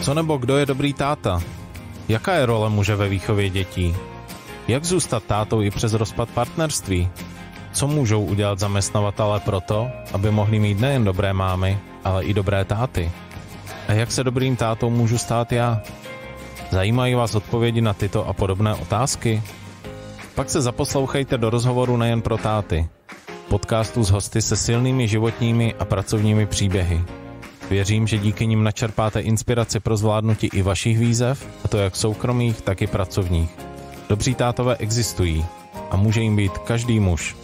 Co nebo kdo je dobrý táta? Jaká je role muže ve výchově dětí? Jak zůstat tátou i přes rozpad partnerství? Co můžou udělat zaměstnavatelé proto, aby mohli mít nejen dobré mámy, ale i dobré táty? A jak se dobrým tátou můžu stát já? Zajímají vás odpovědi na tyto a podobné otázky? Pak se zaposlouchejte do rozhovoru nejen pro táty. Podcastu s hosty se silnými životními a pracovními příběhy. Věřím, že díky nim načerpáte inspiraci pro zvládnutí i vašich výzev, a to jak soukromých, tak i pracovních. Dobří tátové existují a může jim být každý muž.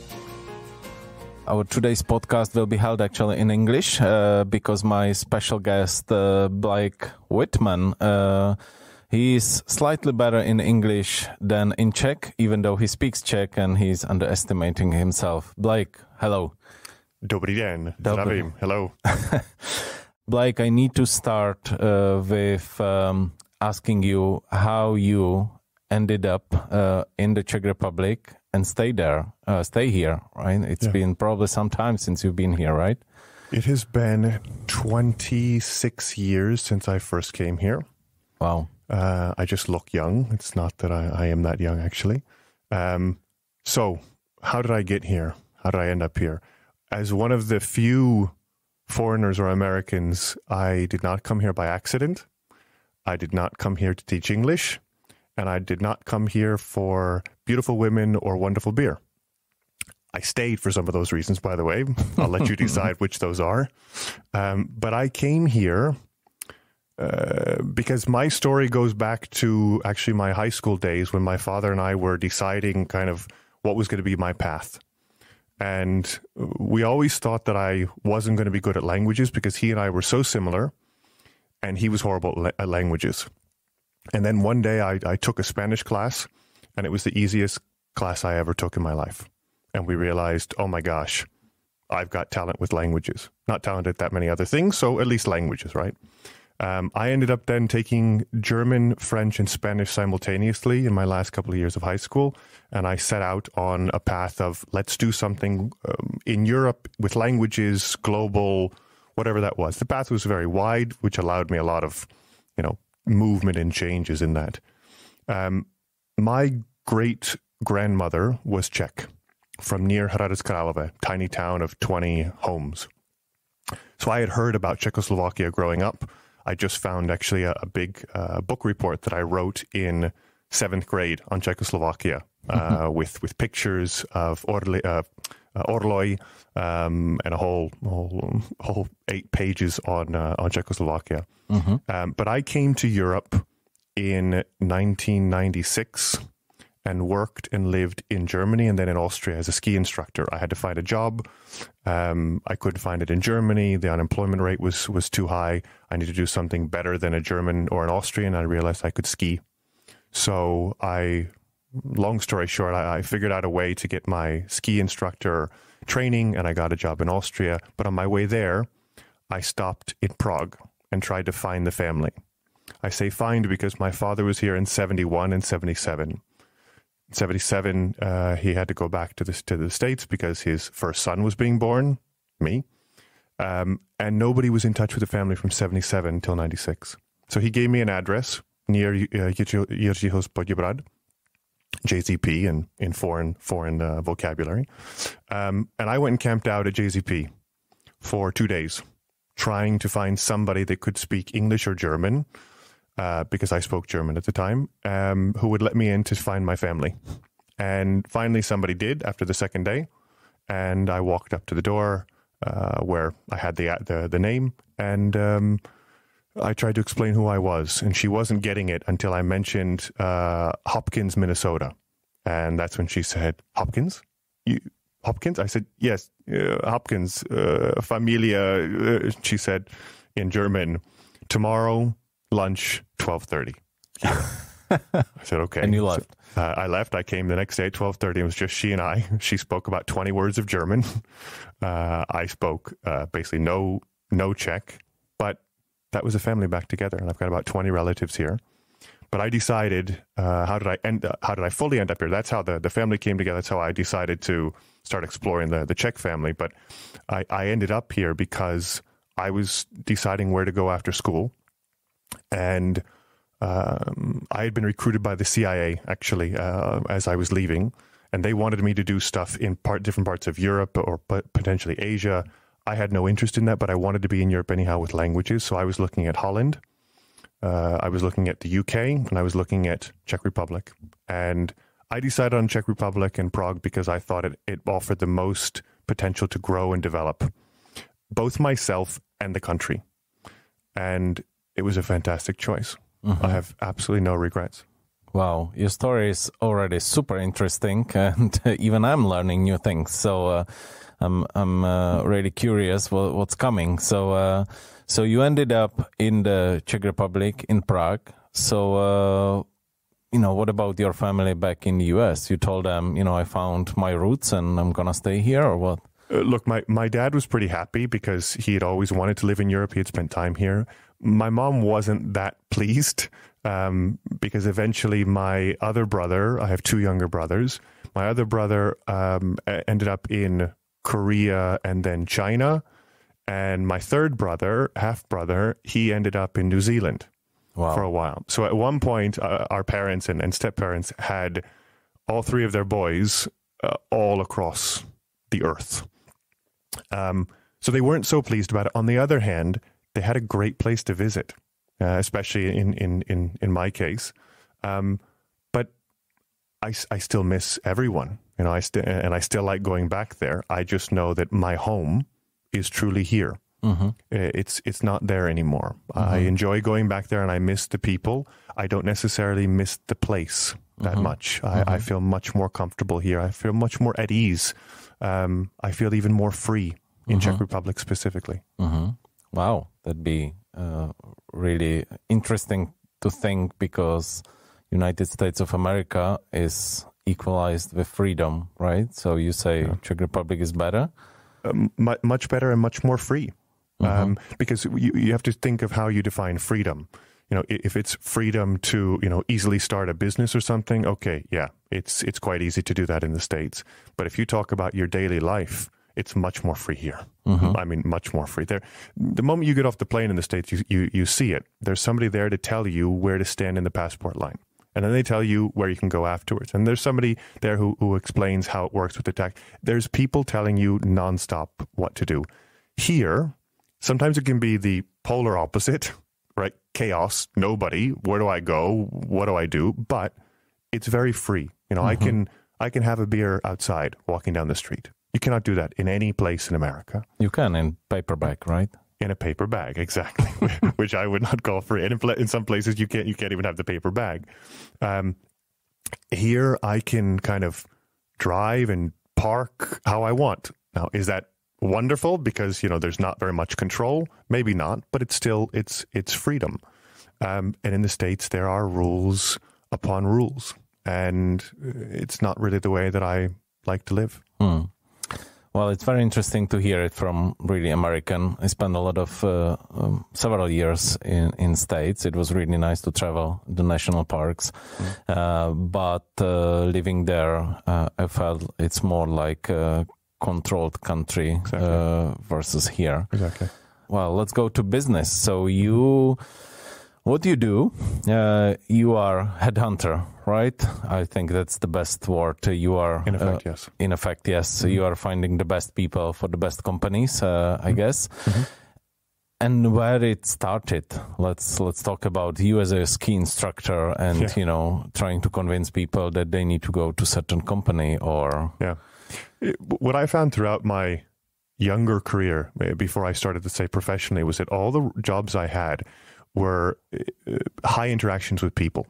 Our today's podcast will be held actually in English because my special guest, Blake Wittman, he is slightly better in English than in Czech, even though he speaks Czech and he's underestimating himself. Blake, hello. Dobrý den. Zdravím. Hello. Blake, I need to start with asking you how you ended up in the Czech Republic and stay here, right? It's been probably some time since you've been here, right? It has been 26 years since I first came here. Wow. I just look young. It's not that I am that young, actually. So how did I get here? How did I end up here? As one of the few foreigners or Americans, I did not come here by accident. I did not come here to teach English. And I did not come here for beautiful women or wonderful beer. I stayed for some of those reasons, by the way. I'll let you decide which those are. But I came here because my story goes back to actually my high school days when my father and I were deciding kind of what was going to be my path. And we always thought that I wasn't going to be good at languages because he and I were so similar, and he was horrible at languages. And then one day I took a Spanish class, and it was the easiest class I ever took in my life. And we realized, oh my gosh, I've got talent with languages. Not talented at that many other things, so at least languages, right? I ended up then taking German, French, and Spanish simultaneously in my last couple of years of high school. And I set out on a path of let's do something in Europe with languages, global, whatever that was. The path was very wide, which allowed me a lot of, movement and changes in that. My great-grandmother was Czech from near Hradec Králové, tiny town of 20 homes. So I had heard about Czechoslovakia growing up. I just found actually a big book report that I wrote in 7th grade on Czechoslovakia with pictures of Orloj and a whole 8 pages on Czechoslovakia. Mm-hmm. But I came to Europe in 1996 and worked and lived in Germany and then in Austria as a ski instructor. I had to find a job. I couldn't find it in Germany. The unemployment rate was too high. I needed to do something better than a German or an Austrian. I realized I could ski. So long story short, I figured out a way to get my ski instructor training, and I got a job in Austria. But on my way there, I stopped in Prague and tried to find the family. I say find because my father was here in 71 and 77. 77, he had to go back to the States because his first son was being born, me. And nobody was in touch with the family from 77 until 96. So he gave me an address near Jiřího Poděbrad, JZP in foreign vocabulary. And I went and camped out at JZP for 2 days, trying to find somebody that could speak English or German, because I spoke German at the time, who would let me in to find my family. And finally somebody did after the second day. And I walked up to the door where I had the name, and I tried to explain who I was. And she wasn't getting it until I mentioned Hopkins, Minnesota. And that's when she said, Hopkins? Hopkins? I said, yes, Hopkins, Familia, she said in German, tomorrow, lunch, 12:30. I said, okay. And you left. So, I left. I came the next day at 12:30. It was just she and I. She spoke about 20 words of German. I spoke basically no Czech, but that was a family back together. And I've got about 20 relatives here. But I decided, how did I fully end up here? That's how the family came together. That's how I decided to start exploring the Czech family. But I ended up here because I was deciding where to go after school. And I had been recruited by the CIA, actually, as I was leaving. And they wanted me to do stuff in different parts of Europe or potentially Asia. I had no interest in that, but I wanted to be in Europe anyhow with languages. So I was looking at Holland, I was looking at the UK, and I was looking at Czech Republic. And I decided on Czech Republic and Prague because I thought it offered the most potential to grow and develop, both myself and the country. And it was a fantastic choice. I have absolutely no regrets. Wow, your story is already super interesting, and even I'm learning new things. So I'm really curious what's coming. So you ended up in the Czech Republic, in Prague. So what about your family back in the US? You told them, I found my roots and I'm gonna stay here, or what? Look, my dad was pretty happy because he had always wanted to live in Europe. He had spent time here. My mom wasn't that pleased. Because eventually my other brother, I have two younger brothers, my other brother ended up in Korea and then China. And my third brother, half-brother, he ended up in New Zealand for a while. So at one point, our parents and step-parents had all three of their boys all across the earth. So they weren't so pleased about it. On the other hand, they had a great place to visit. Especially in my case, but I still miss everyone. I still like going back there. I just know that my home is truly here. It's not there anymore. I enjoy going back there, and I miss the people. I don't necessarily miss the place that much. I feel much more comfortable here. I feel much more at ease. I feel even more free in Czech Republic specifically. Wow, that'd be really interesting to think, because United States of America is equalized with freedom, right? So you say Czech Republic is better? Much better and much more free. Because you have to think of how you define freedom. If it's freedom to, easily start a business or something, okay, yeah, it's quite easy to do that in the States. But if you talk about your daily life, it's much more free here. I mean, much more free. There, the moment you get off the plane in the States, you see it. There's somebody there to tell you where to stand in the passport line. And then they tell you where you can go afterwards. And there's somebody there who explains how it works with the tax. There's people telling you nonstop what to do. Here, sometimes it can be the polar opposite, right? Chaos, nobody, where do I go? What do I do? But it's very free. I can have a beer outside walking down the street. You cannot do that in any place in America. You can in paperback, right? In a paper bag, exactly, which I would not call free. In some places, you can't even have the paper bag. Here, I can kind of drive and park how I want. Now, is that wonderful because there's not very much control? Maybe not, but it's still it's freedom. And in the States, there are rules upon rules, and it's not really the way that I like to live. Well, it's very interesting to hear it from really American. I spent a lot of several years in States. It was really nice to travel the national parks. But living there, I felt it's more like a controlled country versus here. Exactly. Well, let's go to business. So what do you do? You are headhunter, right? I think that's the best word. You are in effect, yes. In effect, yes. So you are finding the best people for the best companies, I guess. And where it started, let's talk about you as a ski instructor, and trying to convince people that they need to go to certain company or What I found throughout my younger career, before I started to say professionally, was that all the jobs I had were high interactions with people,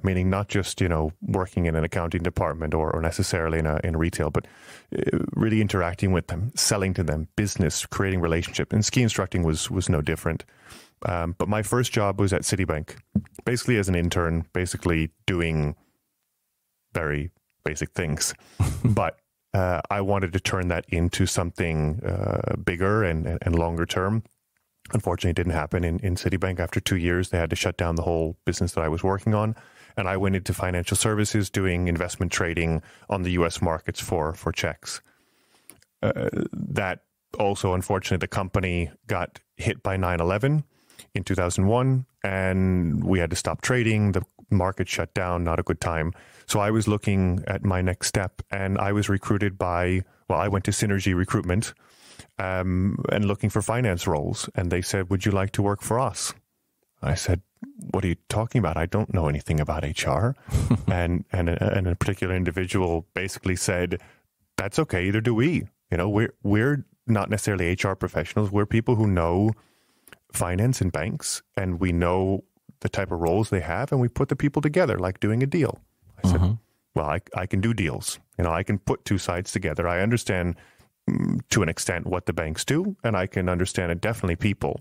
meaning not just, working in an accounting department or necessarily in retail, but really interacting with them, selling to them, business, creating relationship. And ski instructing was no different. But my first job was at Citibank, basically as an intern, basically doing very basic things. But I wanted to turn that into something bigger and longer term. Unfortunately, it didn't happen in Citibank. After 2 years, they had to shut down the whole business that I was working on. And I went into financial services, doing investment trading on the U.S. markets for Czechs. That also, unfortunately, the company got hit by 9/11. in 2001, and we had to stop trading. The market shut down, not a good time. So I was looking at my next step, and I was recruited I went to Synergy Recruitment and looking for finance roles. And they said, would you like to work for us? I said, what are you talking about? I don't know anything about HR. and a particular individual basically said, that's okay, either do we. You know, we're not necessarily HR professionals. We're people who know finance and banks, and we know the type of roles they have, and we put the people together like doing a deal. I said, well, I can do deals. You know, I can put two sides together. I understand to an extent what the banks do, and I can understand it definitely people.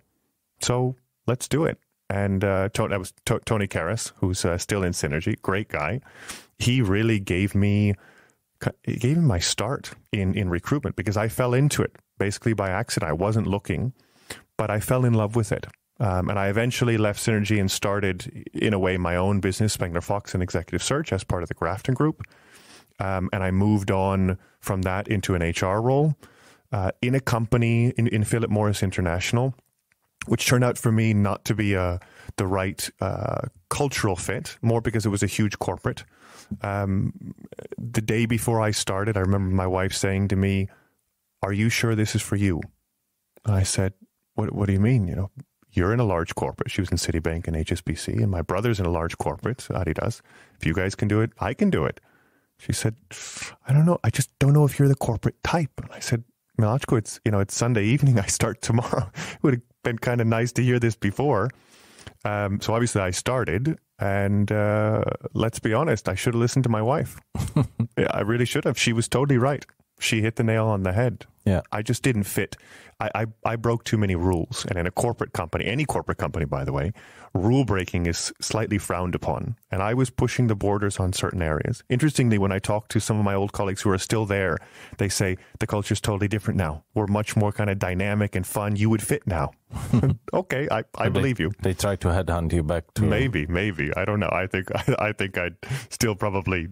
So let's do it. And that was Tony Karras, who's still in Synergy, great guy. He really gave me my start in recruitment, because I fell into it basically by accident. I wasn't looking, but I fell in love with it. And I eventually left Synergy and started, in a way, my own business, Spengler Fox and Executive Search, as part of the Grafton Group. And I moved on from that into an HR role in a company in Philip Morris International, which turned out for me not to be the right cultural fit, more because it was a huge corporate. The day before I started, I remember my wife saying to me, "Are you sure this is for you?" And I said, What do you mean? You know, you're in a large corporate. She was in Citibank and HSBC, and my brother's in a large corporate, Adidas. If you guys can do it, I can do it. She said, I don't know. I just don't know if you're the corporate type. And I said, Milachko, it's Sunday evening. I start tomorrow. It would have been kind of nice to hear this before. So obviously I started, and let's be honest, I should have listened to my wife. Yeah, I really should have. She was totally right. She hit the nail on the head. Yeah. I just didn't fit. I broke too many rules. And in a corporate company, any corporate company, by the way, rule breaking is slightly frowned upon. And I was pushing the borders on certain areas. Interestingly, when I talk to some of my old colleagues who are still there, they say the culture is totally different now. We're much more kind of dynamic and fun. You would fit now. Okay, I believe you. They try to headhunt you back to... Maybe. I don't know. I think I'd still probably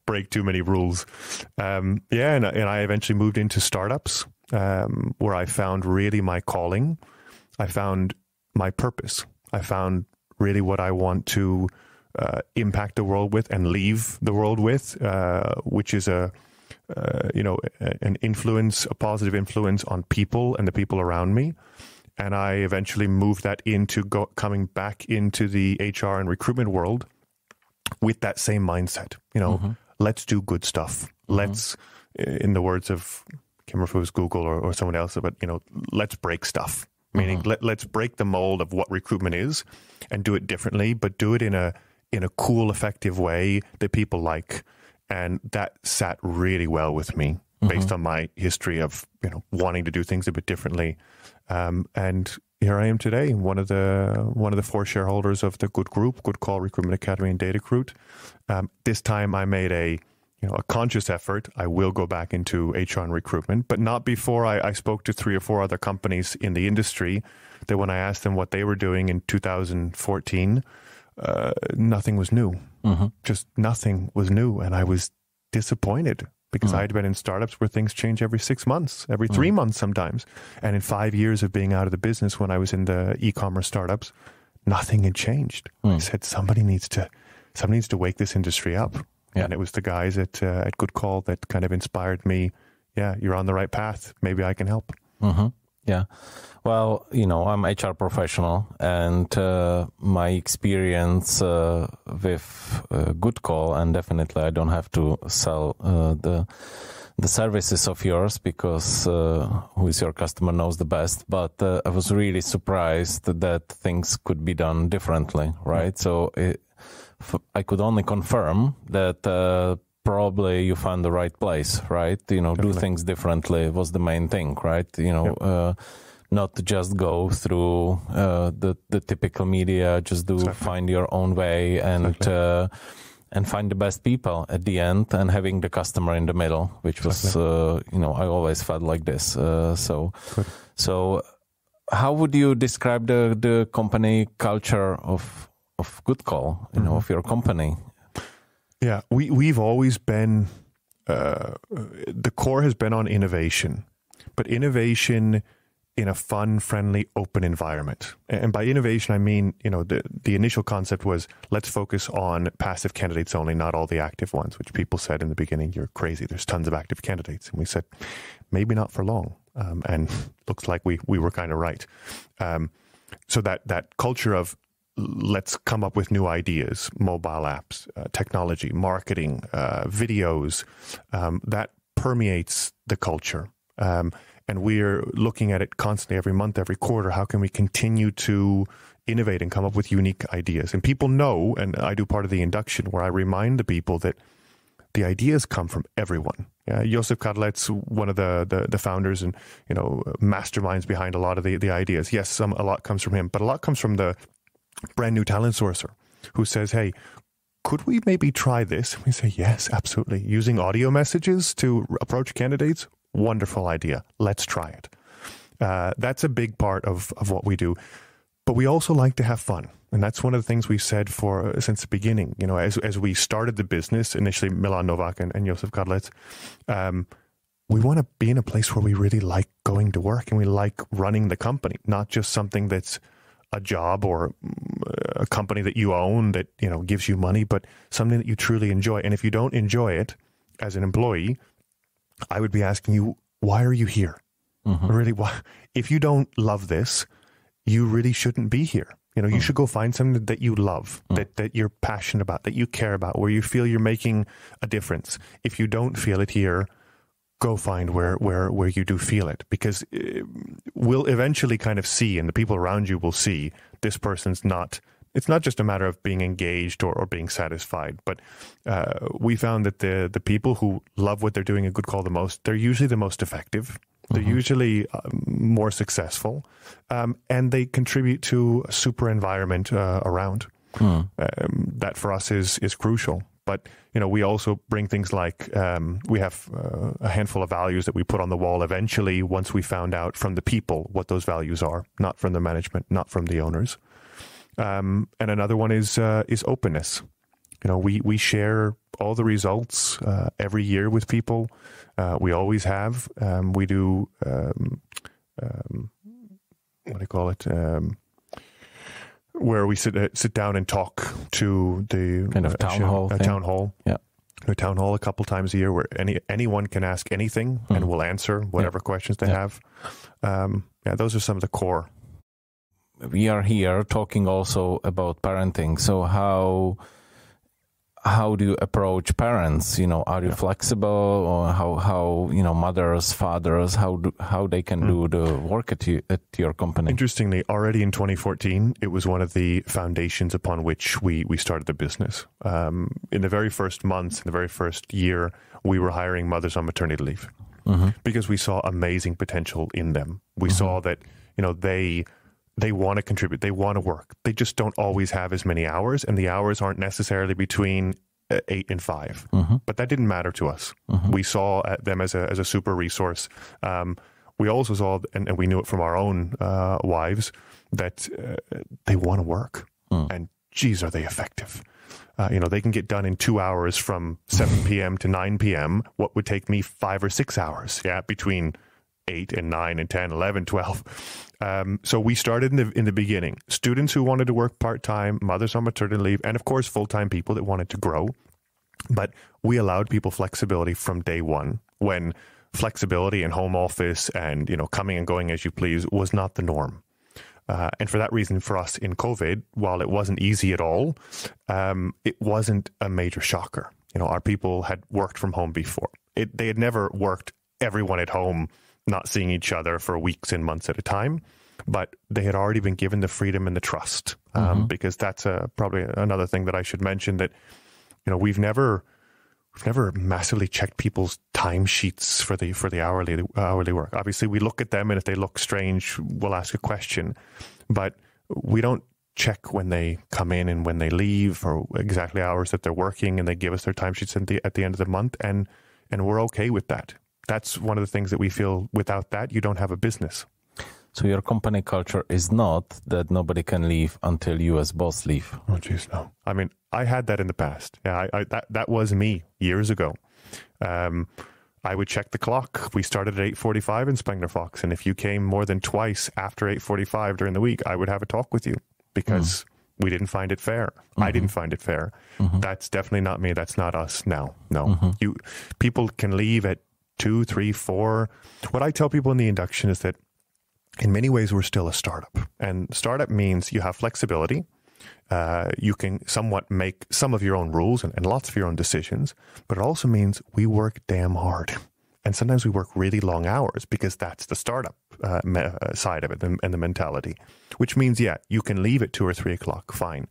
break too many rules. And I eventually moved into startups, where I found really my calling. I found my purpose. I found really what I want to impact the world with and leave the world with, which is an influence, a positive influence on people and the people around me. And I eventually moved that into coming back into the HR and recruitment world with that same mindset. Let's do good stuff. Let's, in the words of, I can't remember if it was Google or someone else, but, let's break stuff. Meaning let's break the mold of what recruitment is and do it differently, but do it in a cool, effective way that people like. And that sat really well with me based on my history of, wanting to do things a bit differently. And here I am today, one of the 4 shareholders of the Good Group, Good Call Recruitment Academy and Datacruit. This time I made a conscious effort. I will go back into HR and recruitment, but not before I spoke to 3 or 4 other companies in the industry that when I asked them what they were doing in 2014, nothing was new. Just nothing was new. And I was disappointed because I had been in startups where things change every 6 months, every 3 months sometimes. And in 5 years of being out of the business when I was in the e-commerce startups, nothing had changed. I said, somebody needs to wake this industry up. Yeah. And it was the guys at Good Call that kind of inspired me. Yeah, you're on the right path. Maybe I can help. Yeah. Well, I'm HR professional, and my experience with Good Call, and definitely I don't have to sell the services of yours because who is your customer knows the best. But I was really surprised that things could be done differently, right? So I could only confirm that probably you found the right place, right? Do things differently was the main thing, right? Not to just go through the typical media, just find your own way and find the best people at the end and having the customer in the middle, which was, I always felt like this. So how would you describe the company culture of Good Call, of your company? Yeah, we've always been, the core has been on innovation, but innovation in a fun, friendly, open environment. And by innovation, I mean, the initial concept was, let's focus on passive candidates only, not all the active ones, which people said in the beginning, you're crazy. There's tons of active candidates. And we said, maybe not for long. And looks like we were kind of right. So that culture of let's come up with new ideas, mobile apps, technology, marketing, videos, that permeates the culture. And we're looking at it constantly every month, every quarter. How can we continue to innovate and come up with unique ideas? And people know, and I do part of the induction where I remind the people that the ideas come from everyone. Josef Kadlec's one of the founders and masterminds behind a lot of the ideas. Yes, a lot comes from him, but a lot comes from the brand new talent sourcer who says, hey, could we maybe try this? And we say, yes, absolutely. Using audio messages to approach candidates, wonderful idea. Let's try it. That's a big part of what we do. But we also like to have fun. And that's one of the things we've said since the beginning. As we started the business, initially Milan Novak and Josef Kadlec, we want to be in a place where we really like going to work and we like running the company, not just something that's a job or a company that you own that, gives you money, but something that you truly enjoy. And if you don't enjoy it as an employee, I would be asking you, why are you here? Mm-hmm. Really, why? If you don't love this, you really shouldn't be here. You should go find something that you love, that you're passionate about, that you care about, where you feel you're making a difference. If you don't feel it here, go find where you do feel it, because we'll eventually kind of see, and the people around you will see, this person's not. It's not just a matter of being engaged or being satisfied, but we found that the people who love what they're doing and could call the most, they're usually the most effective. They're usually more successful, and they contribute to a super environment around. That for us is crucial. But, we also bring things like we have a handful of values that we put on the wall eventually once we found out from the people what those values are, not from the management, not from the owners. And another one is openness. We share all the results every year with people. We always have. We do, what do you call it? Where we sit down and talk to the kind of town hall. Town hall. Yeah. A town hall a couple times a year where anyone can ask anything and we'll answer whatever questions they have. Those are some of the core. We are here talking also about parenting. So how do you approach parents? Are you flexible, or how mothers, fathers, how they can do the work at your company? Interestingly, already in 2014, it was one of the foundations upon which we started the business. In the very first months, in the very first year, we were hiring mothers on maternity leave because we saw amazing potential in them. We saw that they want to contribute. They want to work. They just don't always have as many hours, and the hours aren't necessarily between 8 and 5. But that didn't matter to us. We saw them as a super resource. We also saw, and we knew it from our own wives, that they want to work. And geez, are they effective? They can get done in 2 hours from 7 p.m. to 9 p.m. What would take me 5 or 6 hours, between 8 and 9 and 10, 11, 12. So we started in the beginning. Students who wanted to work part-time, mothers on maternity leave, and of course full-time people that wanted to grow. But we allowed people flexibility from day one, when flexibility and home office and coming and going as you please was not the norm. And for that reason, for us in COVID, while it wasn't easy at all, it wasn't a major shocker. Our people had worked from home before. They had never worked everyone at home, not seeing each other for weeks and months at a time, but they had already been given the freedom and the trust, because that's probably another thing that I should mention, that we've never massively checked people's timesheets for the hourly work. Obviously, we look at them, and if they look strange, we'll ask a question, but we don't check when they come in and when they leave, or exactly hours that they're working, and they give us their timesheets at the end of the month, and we're okay with that. That's one of the things that we feel, without that, you don't have a business. So your company culture is not that nobody can leave until you as boss leave. Oh, geez, no. I mean, I had that in the past. Yeah, that was me years ago. I would check the clock. We started at 8:45 in Spengler Fox, and if you came more than twice after 8:45 during the week, I would have a talk with you because we didn't find it fair. I didn't find it fair. That's definitely not me. That's not us now. No. People can leave at 2, 3, 4. What I tell people in the induction is that in many ways we're still a startup. And startup means you have flexibility. You can somewhat make some of your own rules and lots of your own decisions, but it also means we work damn hard. And sometimes we work really long hours because that's the startup side of it and the mentality, which means, yeah, you can leave at 2 or 3 o'clock, fine.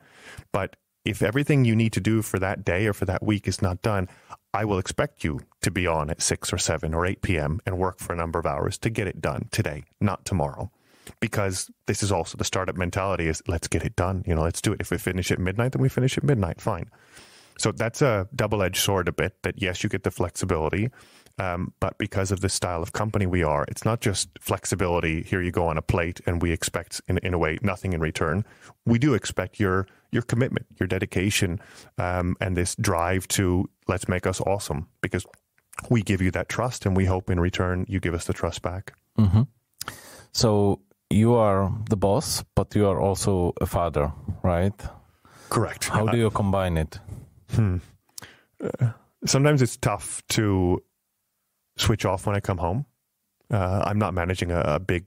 But if everything you need to do for that day or for that week is not done, I will expect you to be on at 6 or 7 or 8 p.m. and work for a number of hours to get it done today, not tomorrow. Because this is also the startup mentality is let's get it done. Let's do it. If we finish at midnight, then we finish at midnight. Fine. So that's a double-edged sword a bit that yes, you get the flexibility. But because of the style of company we are, it's not just flexibility. Here you go on a plate and we expect in a way nothing in return. We do expect your commitment, your dedication, and this drive to let's make us awesome because we give you that trust and we hope in return you give us the trust back. So you are the boss, but you are also a father, right? Correct. How do you combine it? Sometimes it's tough to switch off when I come home. I'm not managing a big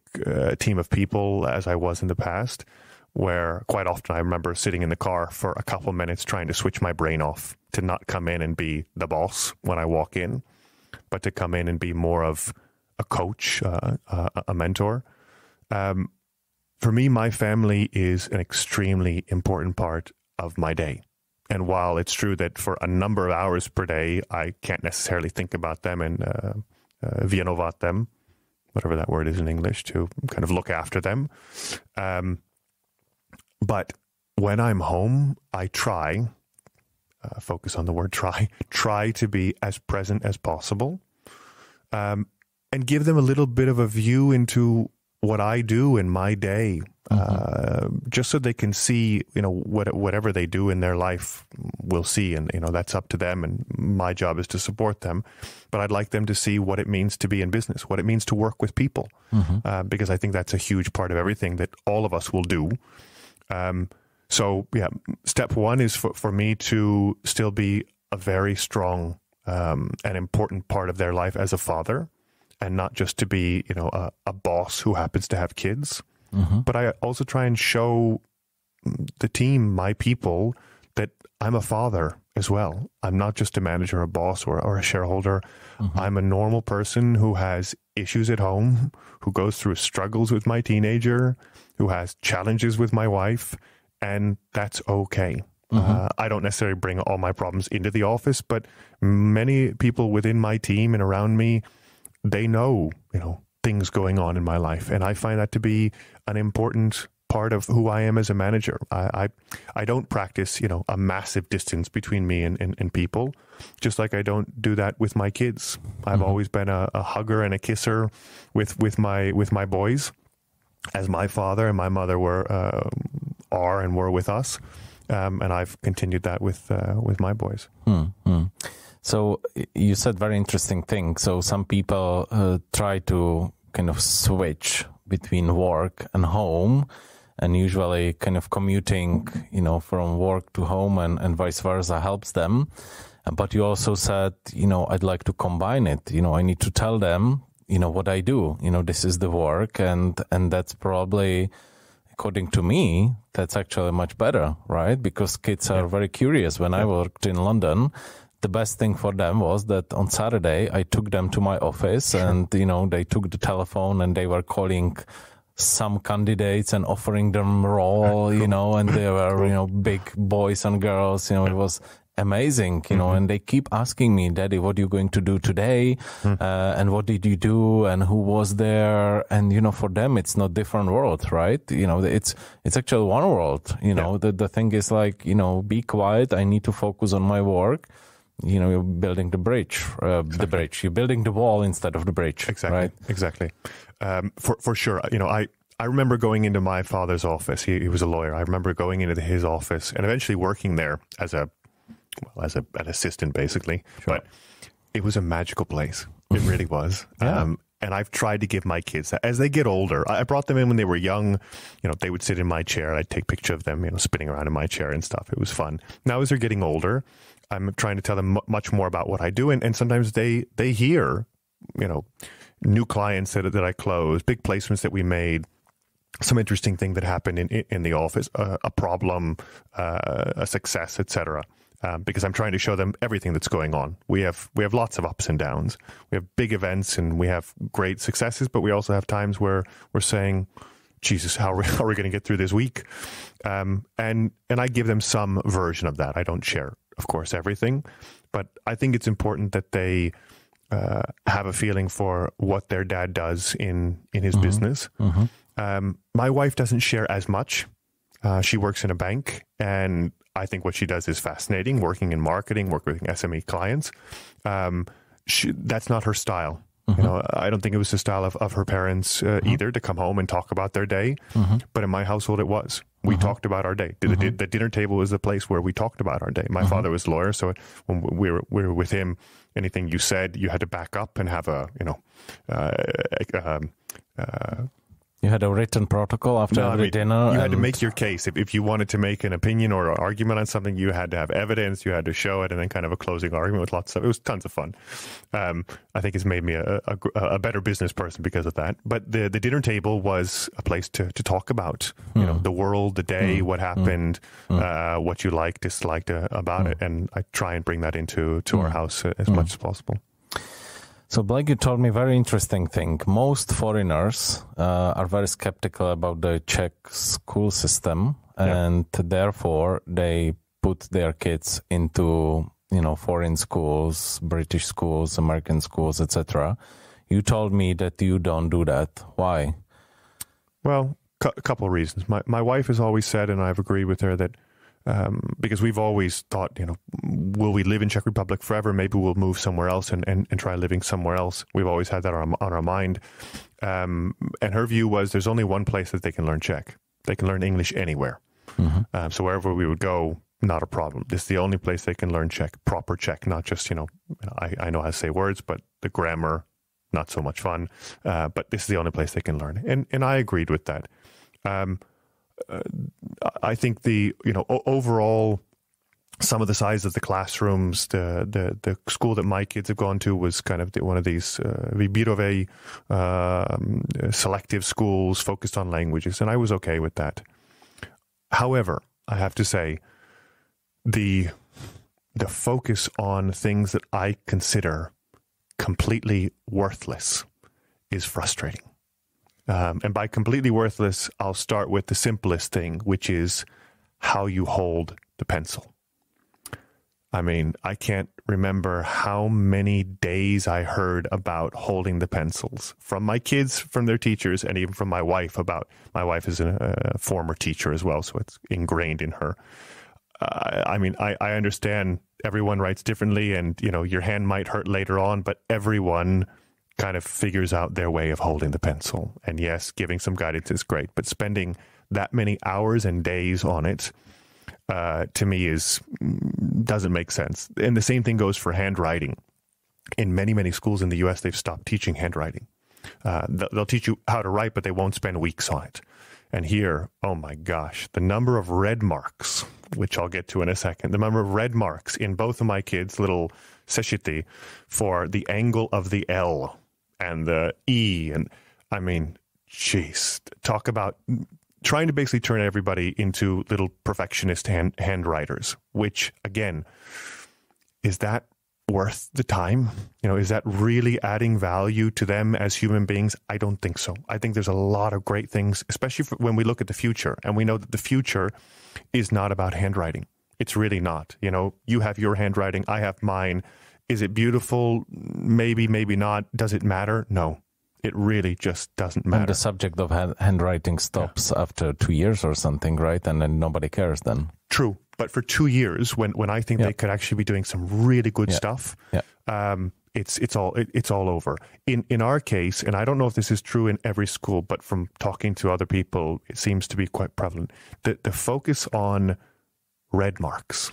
team of people as I was in the past, where quite often I remember sitting in the car for a couple of minutes trying to switch my brain off, to not come in and be the boss when I walk in, but to come in and be more of a coach, a mentor. For me, my family is an extremely important part of my day. And while it's true that for a number of hours per day, I can't necessarily think about them and vienovat them, whatever that word is in English, to kind of look after them. But when I'm home, I try, focus on the word try to be as present as possible, and give them a little bit of a view into what I do in my day, just so they can see, whatever they do in their life, we'll see. And, that's up to them. And my job is to support them. But I'd like them to see what it means to be in business, what it means to work with people, because I think that's a huge part of everything that all of us will do. So, yeah, step one is for me to still be a very strong and important part of their life as a father, and not just to be, a boss who happens to have kids. But I also try and show the team, my people, that I'm a father as well. I'm not just a manager, a boss, or a shareholder. I'm a normal person who has issues at home, who goes through struggles with my teenager, who has challenges with my wife, and that's okay. I don't necessarily bring all my problems into the office, but many people within my team and around me, they know, things going on in my life. And I find that to be an important part of who I am as a manager. I don't practice, a massive distance between me and people, just like I don't do that with my kids. I've always been a hugger and a kisser with my boys, as my father and my mother are and were with us. And I've continued that with my boys. So you said very interesting thing. So some people try to kind of switch between work and home, and usually kind of commuting, from work to home and vice versa helps them. But you also said, I'd like to combine it. I need to tell them, what I do. This is the work, and that's probably, according to me, that's actually much better, right? Because kids are very curious. When I worked in London, the best thing for them was that on Saturday I took them to my office and, they took the telephone and they were calling some candidates and offering them role, and they were, big boys and girls, it was amazing, and they keep asking me, Daddy, what are you going to do today? And what did you do? And who was there? And, for them, it's not different world, right? It's actually one world, the thing is like, be quiet. I need to focus on my work. You're building the bridge, you're building the wall instead of the bridge. Exactly. Right? Exactly. For sure. I remember going into my father's office. He was a lawyer. I remember going into his office and eventually working there as an assistant, basically. Sure. But it was a magical place. It really was. Yeah. And I've tried to give my kids that. As they get older, I brought them in when they were young. They would sit in my chair. I'd take a picture of them, spinning around in my chair and stuff. It was fun. Now, as they're getting older, I'm trying to tell them much more about what I do. And sometimes they hear, new clients that I closed, big placements that we made, some interesting thing that happened in the office, a problem, a success, etc. Because I'm trying to show them everything that's going on. We have lots of ups and downs. We have big events and we have great successes, but we also have times where we're saying, Jesus, how are we going to get through this week? And I give them some version of that. I don't share, of course, everything, but I think it's important that they have a feeling for what their dad does in his business. My wife doesn't share as much. She works in a bank, and I think what she does is fascinating, working in marketing, working with SME clients. That's not her style. I don't think it was the style of her parents either, to come home and talk about their day. But in my household, it was. We talked about our day. The dinner table was the place where we talked about our day. My father was a lawyer, so when we were with him, anything you said, you had to back up and have you had a written protocol after every dinner? You had to make your case. If you wanted to make an opinion or an argument on something, you had to have evidence, you had to show it, and then kind of a closing argument with lots of stuff. It was tons of fun. I think it's made me a better business person because of that. But the dinner table was a place to talk about, the world, the day, what happened, what you liked, disliked about it. And I try and bring that into our house as much as possible. So, Blake, you told me a very interesting thing. Most foreigners are very skeptical about the Czech school system, and therefore they put their kids into, foreign schools, British schools, American schools, etc. You told me that you don't do that. Why? Well, a couple of reasons. My wife has always said, and I've agreed with her, that because we've always thought, will we live in Czech Republic forever? Maybe we'll move somewhere else and try living somewhere else. We've always had that on our mind. And her view was there's only one place that they can learn Czech. They can learn English anywhere. So wherever we would go, not a problem. This is the only place they can learn Czech, proper Czech, not just, I know how to say words, but the grammar, not so much fun. But this is the only place they can learn. And I agreed with that. I think overall, some of the size of the classrooms, the school that my kids have gone to was kind of one of these výběrové selective schools focused on languages, and I was okay with that. However, I have to say, the focus on things that I consider completely worthless is frustrating. And by completely worthless, I'll start with the simplest thing, which is how you hold the pencil. I mean, I can't remember how many days I heard about holding the pencils from my kids, from their teachers, and even from my wife my wife is a former teacher as well, so it's ingrained in her. I understand everyone writes differently and, your hand might hurt later on, but everyone kind of figures out their way of holding the pencil. And yes, giving some guidance is great, but spending that many hours and days on it, to me doesn't make sense. And the same thing goes for handwriting. In many, many schools in the US, they've stopped teaching handwriting. They'll teach you how to write, but they won't spend weeks on it. And here, oh my gosh, the number of red marks, which I'll get to in a second, the number of red marks in both of my kids' little seshity for the angle of the L and the E. And I mean, jeez, talk about trying to basically turn everybody into little perfectionist handwriters, which again, is that worth the time? Is that really adding value to them as human beings? I don't think so. I think there's a lot of great things, especially when we look at the future, and we know that the future is not about handwriting. It's really not. You have your handwriting, I have mine. Is it beautiful? Maybe, maybe not. Does it matter? No. It really just doesn't matter. And the subject of handwriting stops after 2 years or something, right? And then nobody cares then. True. But for 2 years, when I think they could actually be doing some really good stuff, it's all over. In our case, and I don't know if this is true in every school, but from talking to other people, it seems to be quite prevalent. The focus on red marks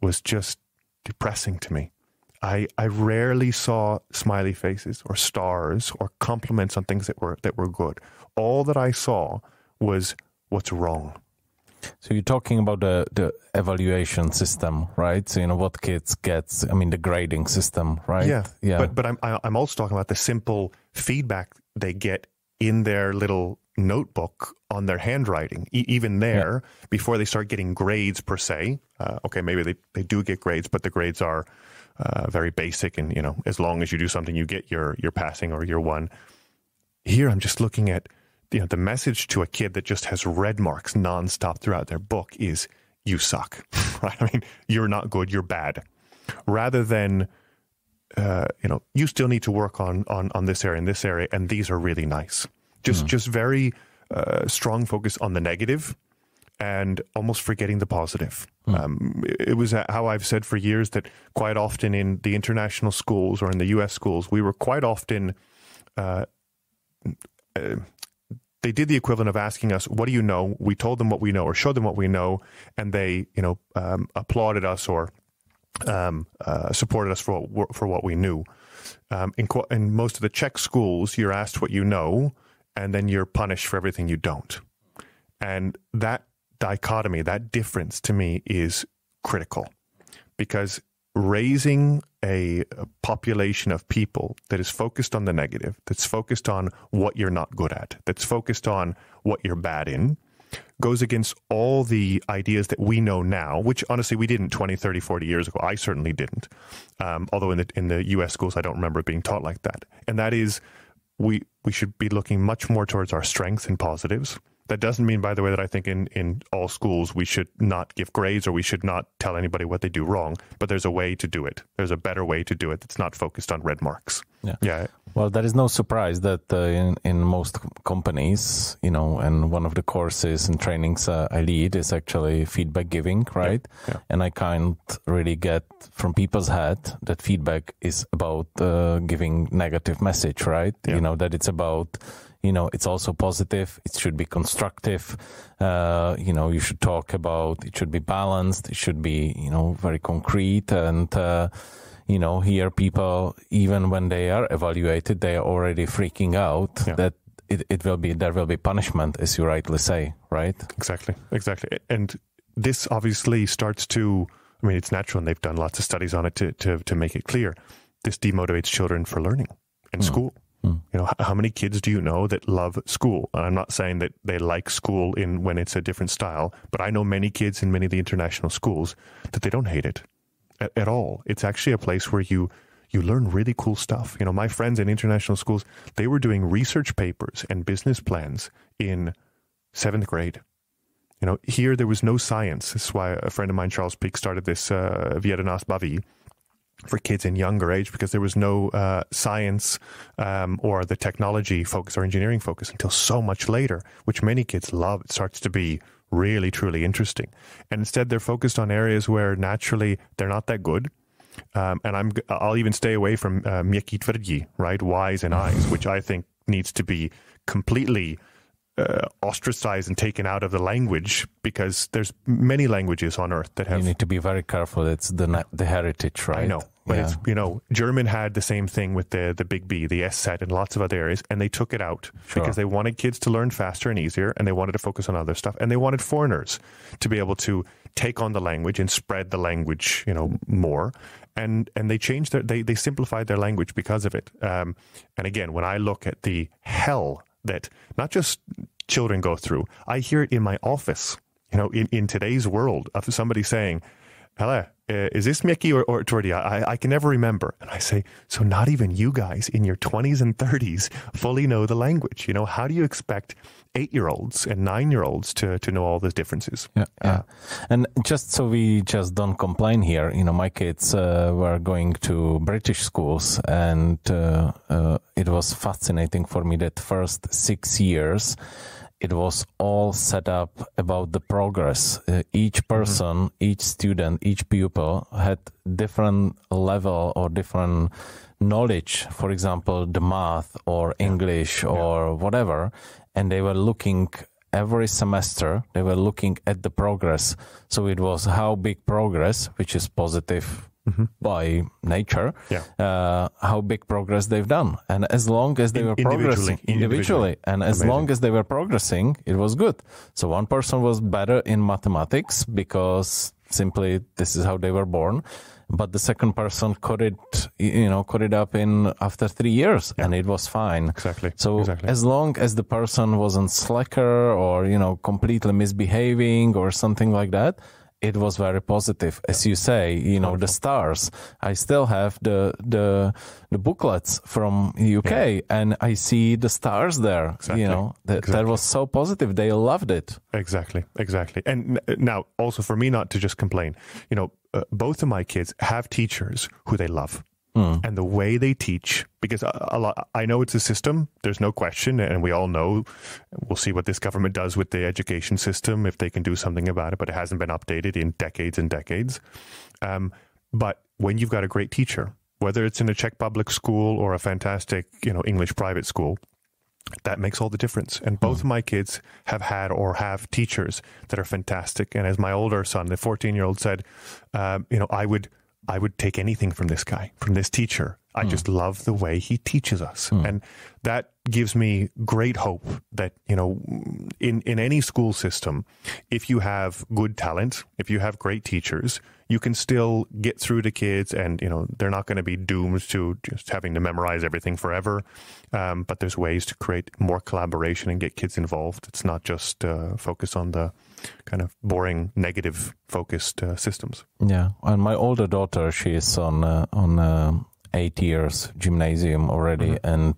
was just depressing to me. I rarely saw smiley faces or stars or compliments on things that were good. All that I saw was what's wrong. So you're talking about the evaluation system, right? So what kids get. I mean, the grading system, right? Yeah. But I'm also talking about the simple feedback they get in their little notebook on their handwriting. Even there, before they start getting grades per se. Okay, maybe they do get grades, but the grades are very basic, and as long as you do something, you get your passing or your 1. Here, I'm just looking at the message to a kid that just has red marks nonstop throughout their book is you suck. Right? I mean, you're not good, you're bad. Rather than you still need to work on this area and this area, and these are really nice. Just very strong focus on the negative and almost forgetting the positive. It was how I've said for years that quite often in the international schools or in the US schools, we were quite often, they did the equivalent of asking us, what do you know? We told them what we know or showed them what we know, and they, applauded us or supported us for what we knew. In most of the Czech schools, you're asked what you know, and then you're punished for everything you don't. And that dichotomy, that difference to me is critical, because raising a population of people that is focused on the negative, that's focused on what you're not good at, that's focused on what you're bad in, goes against all the ideas that we know now, which honestly we didn't 20, 30, 40 years ago. I certainly didn't. Although in the US schools, I don't remember it being taught like that. And that is, we should be looking much more towards our strengths and positives. That doesn't mean, by the way, that I think in all schools we should not give grades or we should not tell anybody what they do wrong. But there's a way to do it. There's a better way to do it that's not focused on red marks. Yeah. Well, there is no surprise that in most companies, and one of the courses and trainings I lead is actually feedback giving, right? Yeah. And I can't really get from people's head that feedback is about giving negative message, right? Yeah. That it's about, it's also positive. It should be constructive. You should talk about, it should be balanced. It should be, very concrete. And, here people, even when they are evaluated, they are already freaking out that there will be punishment, as you rightly say, right? Exactly. And this obviously starts to, it's natural, and they've done lots of studies on it to make it clear. This demotivates children for learning in school. How many kids do you know that love school? And I'm not saying that they like school when it's a different style, but I know many kids in many of the international schools that they don't hate it at all. It's actually a place where you learn really cool stuff. My friends in international schools, they were doing research papers and business plans in 7th grade. Here there was no science. This is why a friend of mine, Charles Peake, started this Vede Baví for kids in younger age, because there was no science or the technology focus or engineering focus until so much later, which many kids love. It starts to be really, truly interesting. And instead, they're focused on areas where naturally they're not that good. And I'll even stay away from měkký tvrdí, right? Y's and I's, which I think needs to be completely ostracized and taken out of the language, because there's many languages on earth that have... You need to be very careful. It's the heritage, right? I know. But it's, German had the same thing with the big B, the S set, and lots of other areas, and they took it out because they wanted kids to learn faster and easier, and they wanted to focus on other stuff, and they wanted foreigners to be able to take on the language and spread the language, more. And they changed they simplified their language because of it. And again, when I look at the hell that not just children go through, I hear it in my office, in today's world, of somebody saying, "Hello, is this Mickey or Tordi? I can never remember." And I say, so not even you guys in your 20s and 30s fully know the language. How do you expect 8-year-olds and 9-year-olds to know all the differences? Yeah. And just so we just don't complain here, my kids were going to British schools, and it was fascinating for me that first 6 years, it was all set up about the progress. Each person, each student, each pupil had different level or different knowledge, for example, the math or English or whatever, and they were looking every semester, they were looking at the progress. So it was how big progress, which is positive by nature, how big progress they've done. And as long as they were progressing individually, and as long as they were progressing, it was good. So one person was better in mathematics because simply this is how they were born. But the second person caught it up in after 3 years, and it was fine. Exactly. So as long as the person wasn't slacker or, completely misbehaving or something like that, it was very positive. As you say, the stars. I still have the booklets from UK, and I see the stars there. Exactly. That was so positive. They loved it. Exactly. And now, also for me not to just complain, both of my kids have teachers who they love. And the way they teach, because I know it's a system, there's no question, and we all know, we'll see what this government does with the education system, if they can do something about it, but it hasn't been updated in decades and decades. But when you've got a great teacher, whether it's in a Czech public school or a fantastic, English private school, that makes all the difference. And both of my kids have had or have teachers that are fantastic. And as my older son, the 14-year-old said, I would take anything from this guy, from this teacher. I just love the way he teaches us. And that gives me great hope that, in any school system, if you have good talent, if you have great teachers, you can still get through to kids and, they're not going to be doomed to just having to memorize everything forever. But there's ways to create more collaboration and get kids involved. It's not just focus on the kind of boring, negative-focused systems. Yeah, and my older daughter, she is on 8 years gymnasium already, and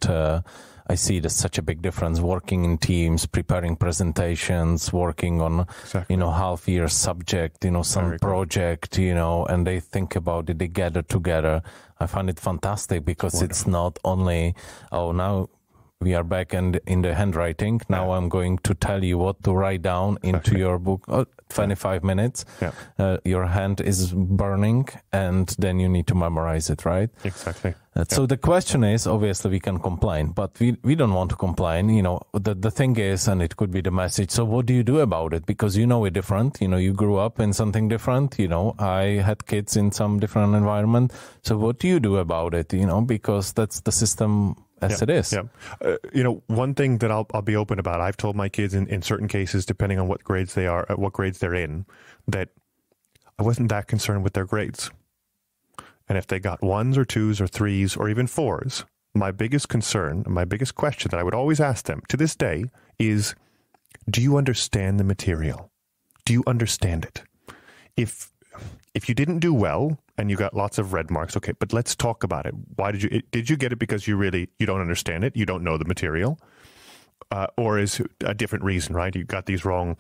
I see there's such a big difference working in teams, preparing presentations, working on, half-year subject, some project, and they think about it, they gather together. I find it fantastic because it's not only, now we are back in the handwriting. Now I'm going to tell you what to write down into your book. 25 minutes. Your hand is burning, and then you need to memorize it, right? Exactly. So the question is, obviously we can complain, but we don't want to complain. The thing is, and it could be the message. So what do you do about it? Because it different. You grew up in something different. I had kids in some different environment. So what do you do about it? Because that's the system as it is. One thing that I'll be open about, I've told my kids in certain cases, depending on what grades they are, what grades they're in, that I wasn't that concerned with their grades. And if they got 1s or 2s or 3s or even 4s, my biggest concern, my biggest question that I would always ask them to this day is, do you understand the material? Do you understand it? If you didn't do well and you got lots of red marks, okay, but let's talk about it. Why did you get it because you don't understand it? You don't know the material? Or is a different reason, right? You got these wrong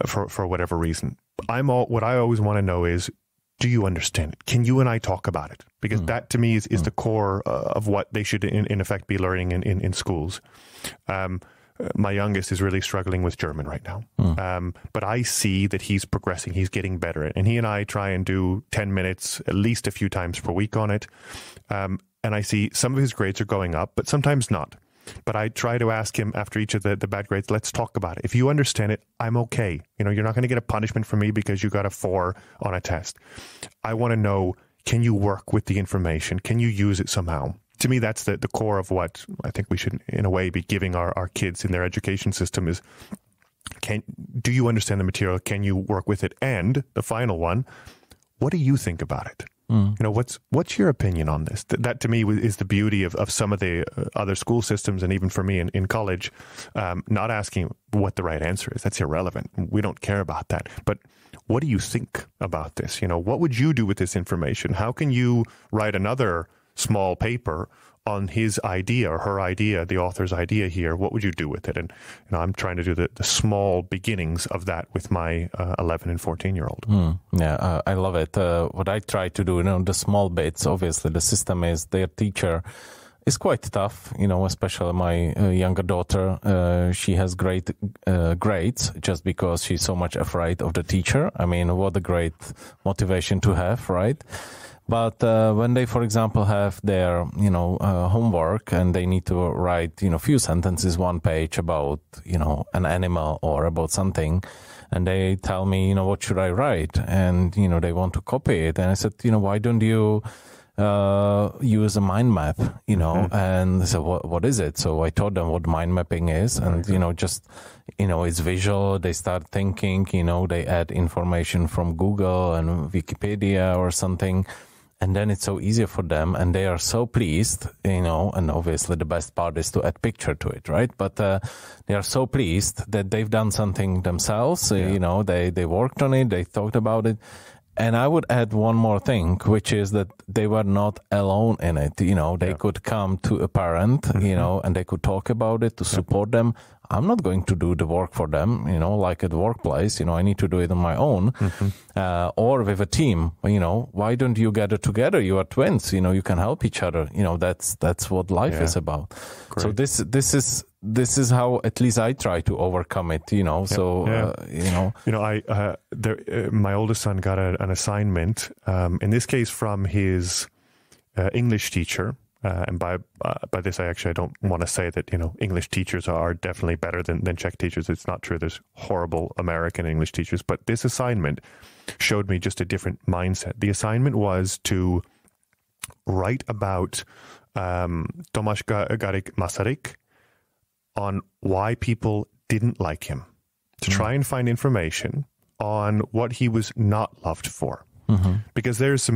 for whatever reason. What I always want to know is, do you understand it? Can you and I talk about it? Because that to me is the core of what they should in effect be learning in schools. My youngest is really struggling with German right now. But I see that he's progressing. He's getting better. And he and I try and do 10 minutes at least a few times per week on it. And I see some of his grades are going up, but sometimes not. But I try to ask him after each of the bad grades, let's talk about it. If you understand it, I'm okay. You're not going to get a punishment from me because you got a 4 on a test. I want to know, can you work with the information? Can you use it somehow? To me, that's the core of what I think we should, in a way, be giving our kids in their education system is, do you understand the material? Can you work with it? And the final one, what do you think about it? What's your opinion on this? That to me is the beauty of some of the other school systems, and even for me in college, not asking what the right answer is. That's irrelevant. We don't care about that. But what do you think about this? What would you do with this information? How can you write another small paper on his idea or her idea, the author's idea here? What would you do with it? And I'm trying to do the small beginnings of that with my 11 and 14-year-old. I love it. What I try to do, the small bits, obviously the system is their teacher is quite tough, especially my younger daughter. She has great grades just because she's so much afraid of the teacher. I mean, what a great motivation to have, right? But when they, for example, have their, homework and they need to write, few sentences, one page about, an animal or about something, and they tell me, what should I write? And, they want to copy it. And I said, why don't you use a mind map, and they said, what is it? So I told them what mind mapping is. And, it's visual. They start thinking, they add information from Google and Wikipedia or something. And then it's so easier for them, and they are so pleased, and obviously the best part is to add picture to it, right? But they are so pleased that they've done something themselves. They worked on it, they thought about it. And I would add one more thing, which is that they were not alone in it. They could come to a parent, and they could talk about it to support them. I'm not going to do the work for them, like at the workplace, I need to do it on my own, or with a team, why don't you gather together? You are twins, you can help each other. That's what life is about. Great. So this is how at least I try to overcome it, my oldest son got an assignment, in this case from his English teacher. And by this, I don't want to say that, English teachers are definitely better than Czech teachers. It's not true. There's horrible American English teachers. But this assignment showed me just a different mindset. The assignment was to write about Tomáš Garrigue Masaryk on why people didn't like him, to try and find information on what he was not loved for. Because there's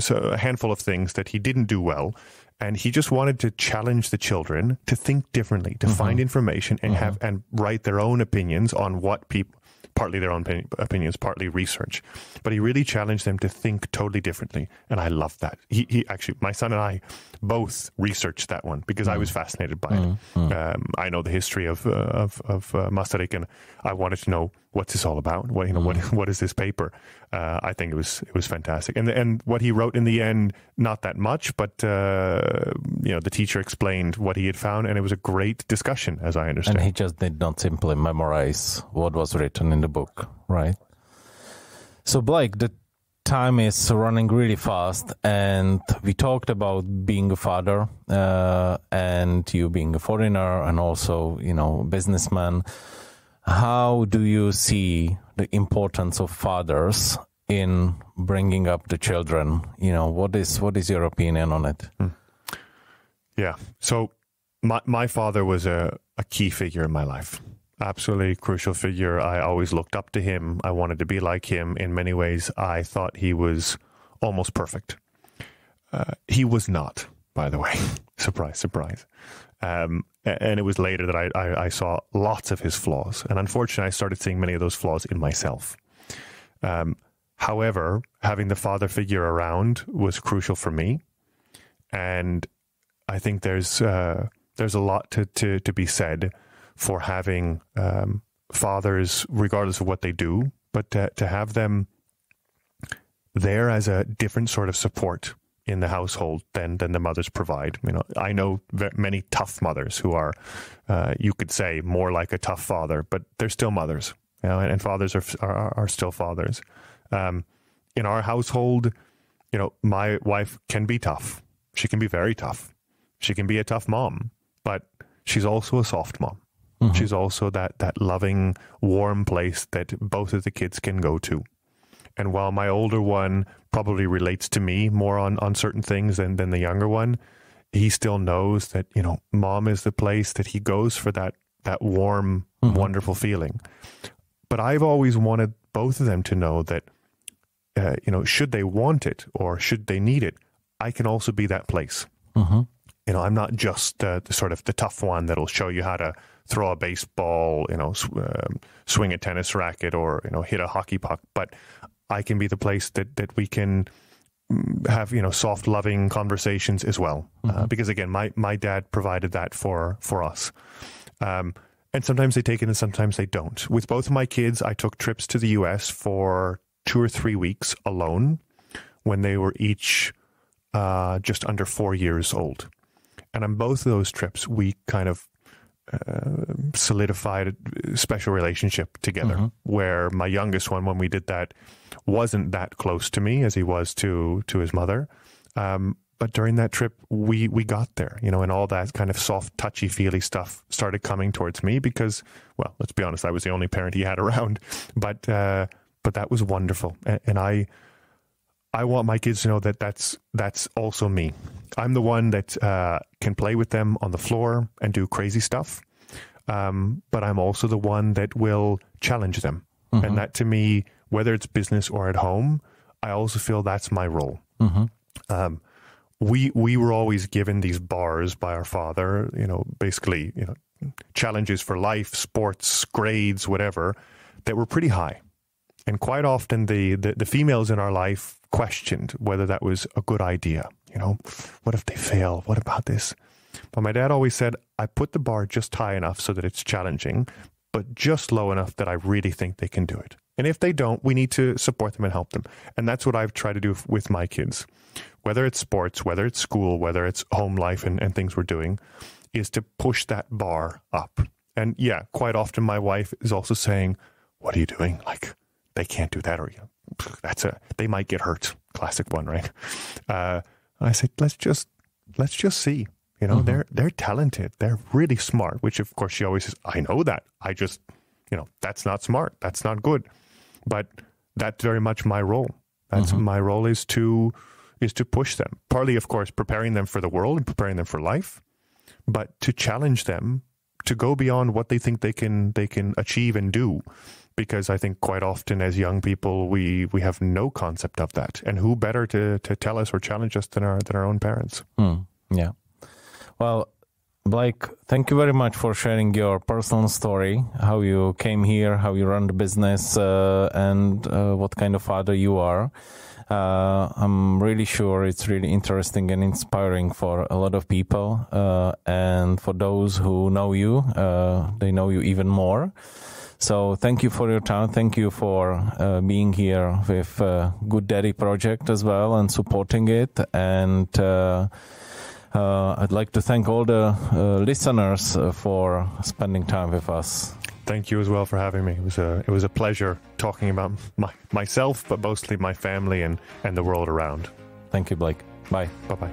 a handful of things that he didn't do well. And he just wanted to challenge the children to think differently, to find information and have and write their own opinions on what people, partly their own opinions, partly research. But he really challenged them to think totally differently. And I loved that. He actually, my son and I both researched that one because I was fascinated by it. I know the history of Masaryk, and I wanted to know what's this all about. What is this paper? I think it was fantastic. And what he wrote in the end, not that much, but the teacher explained what he had found, and it was a great discussion, as I understand. And he just did not simply memorize what was written in the book, right? So Blake, the time is running really fast, and we talked about being a father and you being a foreigner and also, businessman. How do you see the importance of fathers in bringing up the children? What is your opinion on it? Yeah. So my father was a key figure in my life. Absolutely crucial figure. I always looked up to him. I wanted to be like him. In many ways, I thought he was almost perfect. He was not, by the way. Surprise, surprise. And it was later that I saw lots of his flaws. And unfortunately, I started seeing many of those flaws in myself. However, having the father figure around was crucial for me. And I think there's a lot to be said for having fathers, regardless of what they do, but to have them there as a different sort of support in the household than the mothers provide. I know many tough mothers who are, you could say, more like a tough father, but they're still mothers, and fathers are still fathers. In our household, my wife can be tough. She can be very tough. She can be a tough mom, but she's also a soft mom. She's also that loving, warm place that both of the kids can go to. And while my older one probably relates to me more on certain things than the younger one, he still knows that, mom is the place that he goes for that warm, wonderful feeling. But I've always wanted both of them to know that, should they want it or should they need it, I can also be that place. I'm not just the sort of the tough one that'll show you how to throw a baseball, swing a tennis racket or, hit a hockey puck. But I can be the place that we can have, soft, loving conversations as well. Because again, my dad provided that for us. And sometimes they take it and sometimes they don't. With both of my kids, I took trips to the US for 2 or 3 weeks alone when they were each just under 4 years old. And on both of those trips, we kind of solidified a special relationship together, where my youngest one, when we did that, wasn't that close to me as he was to his mother. But during that trip, we got there, you know, and all that kind of soft, touchy-feely stuff started coming towards me because, well, let's be honest, I was the only parent he had around. But that was wonderful, and I want my kids to know that that's also me. I'm the one that can play with them on the floor and do crazy stuff, but I'm also the one that will challenge them. Mm-hmm. And that, to me, whether it's business or at home, I also feel that's my role. Mm-hmm. We were always given these bars by our father, you know, basically, you know, challenges for life, sports, grades, whatever, that were pretty high. And quite often the females in our life questioned whether that was a good idea. You know, what if they fail? What about this? But my dad always said, I put the bar just high enough so that it's challenging, but just low enough that I really think they can do it. And if they don't, we need to support them and help them. And that's what I've tried to do with my kids. Whether it's sports, whether it's school, whether it's home life and things we're doing, is to push that bar up. And yeah, quite often my wife is also saying, what are you doing? Like, they can't do that, or they might get hurt. Classic one, right? I said, let's just see. You know, mm-hmm. they're talented. They're really smart, which of course she always says, I know that. I just, you know, that's not smart. That's not good. But that's very much my role. That's mm-hmm. my role is to push them. Partly, of course, preparing them for the world and preparing them for life, but to challenge them to go beyond what they think they can achieve and do. Because I think quite often as young people, we have no concept of that. And who better to tell us or challenge us than our own parents? Yeah. Well, Blake, thank you very much for sharing your personal story, how you came here, how you run the business, and what kind of father you are. I'm really sure it's really interesting and inspiring for a lot of people. And for those who know you, they know you even more. So thank you for your time. Thank you for being here with Good Daddy Project as well and supporting it. And I'd like to thank all the listeners for spending time with us. Thank you as well for having me. It was a pleasure talking about myself, but mostly my family and the world around. Thank you, Blake. Bye. Bye-bye.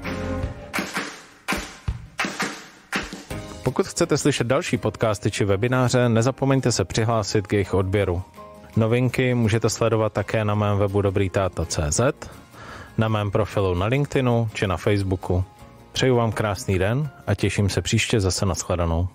Pokud chcete slyšet další podcasty či webináře, nezapomeňte se přihlásit k jejich odběru. Novinky můžete sledovat také na mém webu dobrýtáta.cz, na mém profilu na LinkedInu či na Facebooku. Přeju vám krásný den a těším se příště zase na shledanou.